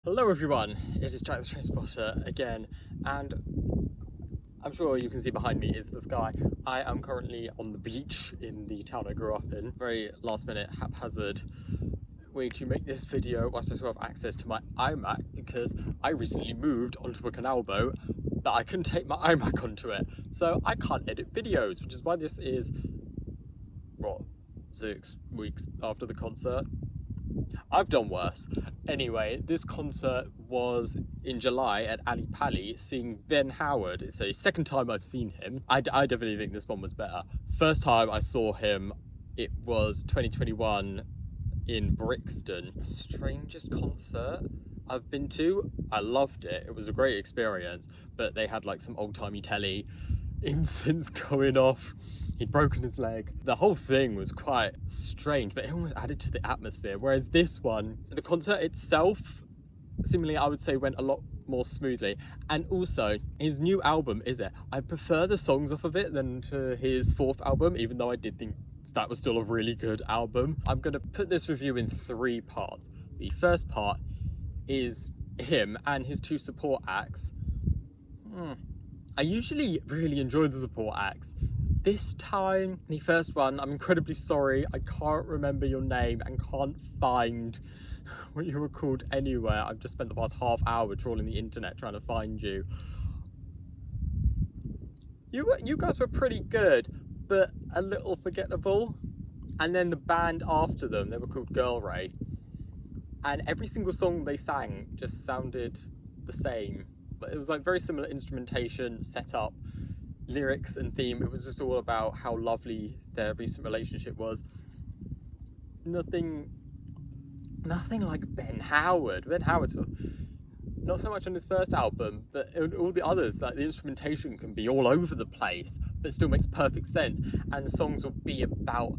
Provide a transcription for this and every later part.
Hello everyone, it is Jack the Transporter again, and I'm sure you can see behind me is the sky. I am currently on the beach in the town I grew up in. Very last minute, haphazard way to make this video whilst I still have access to my iMac, because I recently moved onto a canal boat, but I couldn't take my iMac onto it, so I can't edit videos, which is why this is, what, 6 weeks after the concert? I've done worse. Anyway, this concert was in July at Ali Pali, seeing Ben Howard. It's the second time I've seen him. I definitely think this one was better. First time I saw him, it was 2021 in Brixton. Strangest concert I've been to. I loved it. It was a great experience, but they had like some old-timey telly, incense going off. He'd broken his leg. The whole thing was quite strange, but it almost added to the atmosphere. Whereas this one, the concert itself, seemingly I would say went a lot more smoothly. And also, his new album, Is It? I prefer the songs off of it than to his fourth album, even though I did think that was still a really good album. I'm gonna put this review in 3 parts. The first part is him and his 2 support acts. I usually really enjoy the support acts. This time, the first one, I'm incredibly sorry, I can't remember your name and can't find what you were called anywhere. I've just spent the past half hour trawling the internet trying to find you. You guys were pretty good, but a little forgettable. And then the band after them, they were called Girl Ray. And every single song they sang just sounded the same. But it was like very similar instrumentation, setup, lyrics and theme. It was just all about how lovely their recent relationship was. Nothing like Ben Howard. Ben Howard, not so much on his first album, but in all the others, like the instrumentation can be all over the place, but still makes perfect sense. And the songs will be about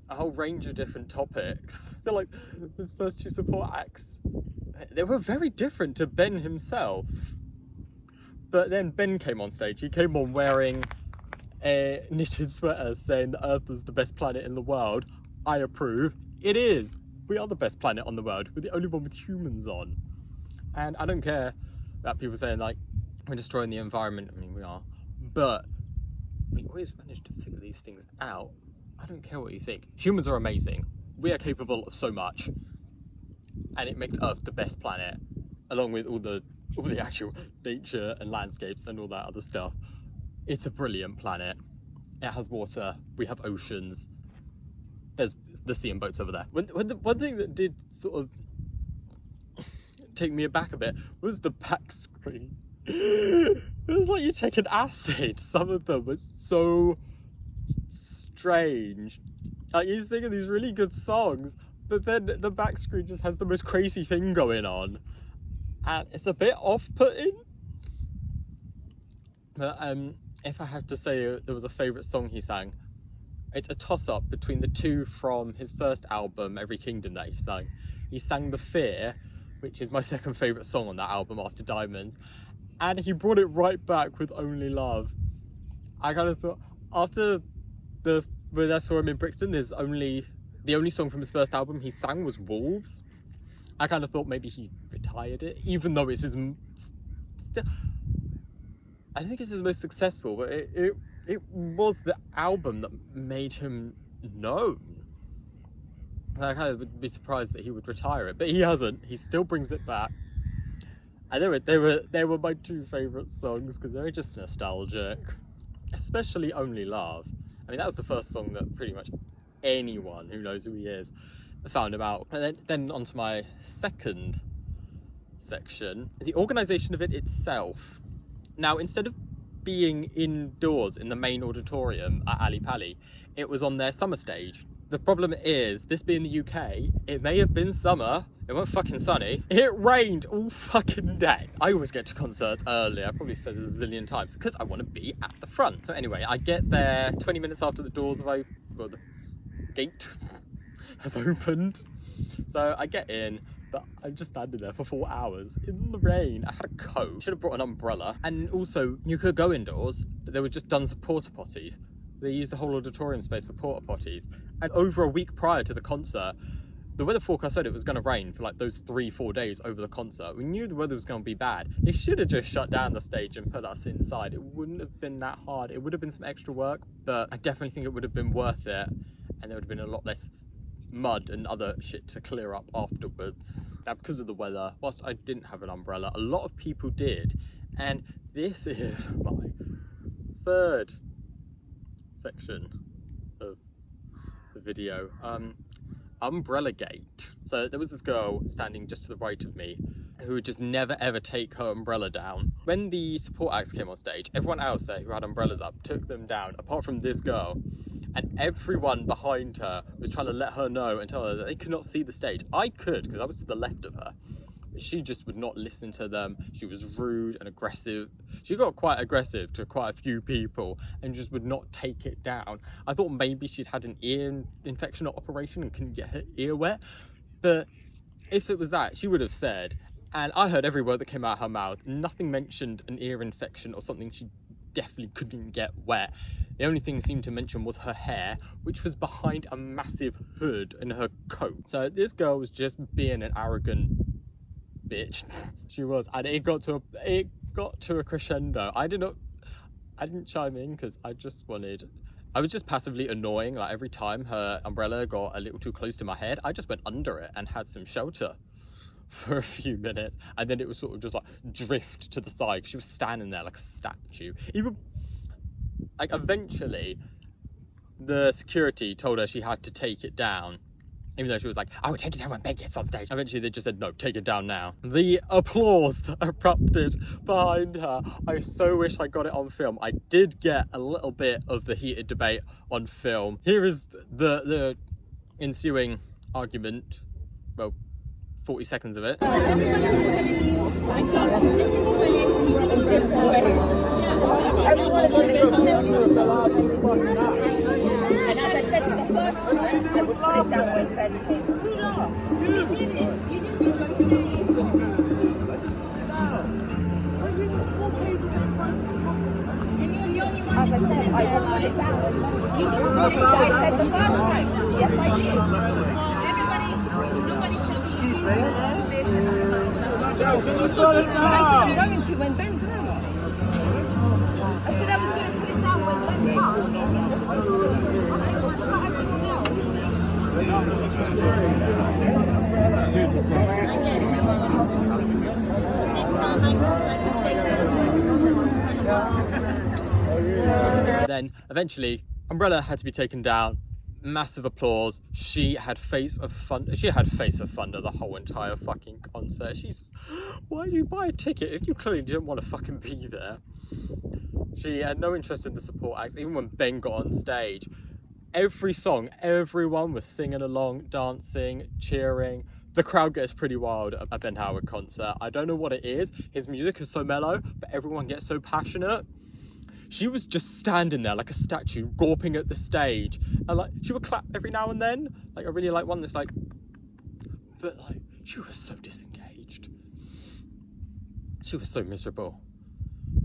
a whole range of different topics. I feel like his first 2 support acts, they were very different to Ben himself. But then Ben came on stage. He came on wearing a knitted sweater saying the Earth was the best planet in the world. I approve. It is. We are the best planet on the world. We're the only one with humans on. And I don't care about people saying like, we're destroying the environment. I mean, we are. But we always manage to figure these things out. I don't care what you think. Humans are amazing. We are capable of so much. And it makes Earth the best planet, along with all the actual nature and landscapes and all that other stuff. It's a brilliant planet. It has water. We have oceans. There's the sea and boats over there. One thing that did sort of take me aback a bit was the back screen. It was like you take an acid. Some of them were so strange. Like you're singing these really good songs, but then the back screen just has the most crazy thing going on. And it's a bit off-putting. But if I have to say there was a favourite song he sang, it's a toss-up between the 2 from his first album, Every Kingdom, that he sang. He sang The Fear, which is my second favourite song on that album after Diamonds. And he brought it right back with Only Love. I kind of thought, after when I saw him in Brixton, the only song from his first album he sang was Wolves. I kind of thought maybe he retired it, even though it's his still, I think it's his most successful, but it was the album that made him known. So I kind of would be surprised that he would retire it, but he hasn't. He still brings it back. And they were my 2 favourite songs because they're just nostalgic, especially Only Love. I mean, that was the first song that pretty much anyone who knows who he is found him out. And then onto my second section, the organisation of it itself. Now, instead of being indoors in the main auditorium at Ali Pali, it was on their summer stage. The problem is, this being the UK, it may have been summer, it wasn't fucking sunny, it rained all fucking day. I always get to concerts early, I probably said this a zillion times, because I want to be at the front. So anyway, I get there 20 minutes after the doors the gate has opened. So I get in, but I'm just standing there for 4 hours in the rain. I had a coat, should have brought an umbrella. And also, you could go indoors, but there were just tons of porta potties. They used the whole auditorium space for porta potties. And over a week prior to the concert, the weather forecast said it was going to rain for like those 3-4 days over the concert. We knew the weather was going to be bad. They should have just shut down the stage and put us inside. It wouldn't have been that hard. It would have been some extra work, but I definitely think it would have been worth it, and there would have been a lot less mud and other shit to clear up afterwards. Now, because of the weather, whilst I didn't have an umbrella, a lot of people did, and this is my third section of the video. Umbrella gate. So there was this girl standing just to the right of me who would just never ever take her umbrella down. When the support acts came on stage, everyone else there who had umbrellas up took them down, apart from this girl. And everyone behind her was trying to let her know and tell her that they could not see the stage. I could, because I was to the left of her. But she just would not listen to them. She was rude and aggressive. She got quite aggressive to quite a few people and just would not take it down. I thought maybe she'd had an ear infection or operation and couldn't get her ear wet. But if it was that, she would have said, and I heard every word that came out of her mouth. Nothing mentioned an ear infection or something she definitely couldn't get wet. The only thing it seemed to mention was her hair, which was behind a massive hood in her coat. So this girl was just being an arrogant bitch. She was, and it got to a crescendo. I didn't chime in because I was just passively annoying. Like every time her umbrella got a little too close to my head, I just went under it and had some shelter for a few minutes, and then it was sort of just like drift to the side. She was standing there like a statue. Even like eventually the security told her she had to take it down, even though she was like, I will take it down when Ben gets on stage. Eventually they just said, no, take it down now. The applause that erupted behind her, I so wish I got it on film. I did get a little bit of the heated debate on film. Here is the ensuing argument. Well, 40 seconds of it. Everybody was telling you, I felt in different ways. Everyone is going to and as I said to the first one, I would put it down when Ben came. You laughed. You did it. You didn't even say. When you just walk over the one, and you're the only one. As I said, I would put it down. You didn't say that. I said the first time. Yes, I did. Nobody should be. Excuse me. I'm going to when Ben comes. I said I was going to put it down when Ben comes. Then eventually umbrella had to be taken down. Massive applause. She had face of thunder the whole entire fucking concert. Why did you buy a ticket if you clearly didn't want to fucking be there? She had no interest in the support acts. Even when Ben got on stage, every song, everyone was singing along, dancing, cheering. The crowd gets pretty wild at a Ben Howard concert. I don't know what it is. His music is so mellow, but everyone gets so passionate. She was just standing there like a statue, gawping at the stage. And like, she would clap every now and then. Like, I really like one that's like, but like, she was so disengaged. She was so miserable.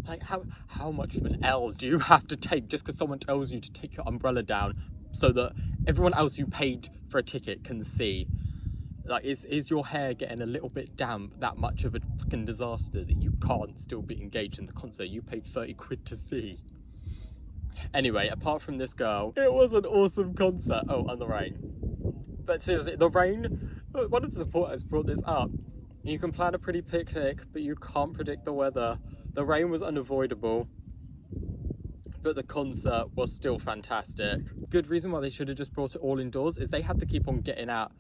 Like, how much of an L do you have to take just because someone tells you to take your umbrella down so that everyone else who paid for a ticket can see? Like, is your hair getting a little bit damp that much of a fucking disaster that you can't still be engaged in the concert you paid 30 quid to see? Anyway, apart from this girl, it was an awesome concert. Oh, and the rain. But seriously, the rain, one of the supporters brought this up. You can plan a pretty picnic, but you can't predict the weather. The rain was unavoidable, but the concert was still fantastic. Good reason why they should have just brought it all indoors is they had to keep on getting out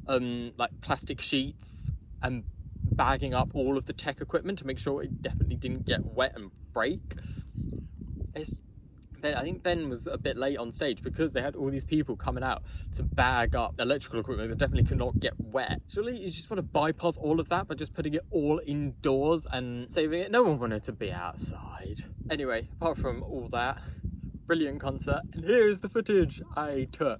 like plastic sheets and bagging up all of the tech equipment to make sure it definitely didn't get wet and break. I think Ben was a bit late on stage because they had all these people coming out to bag up electrical equipment that definitely could not get wet. Surely you just want to bypass all of that by just putting it all indoors and saving it. No one wanted to be outside. Anyway, apart from all that, brilliant concert, and here's the footage I took.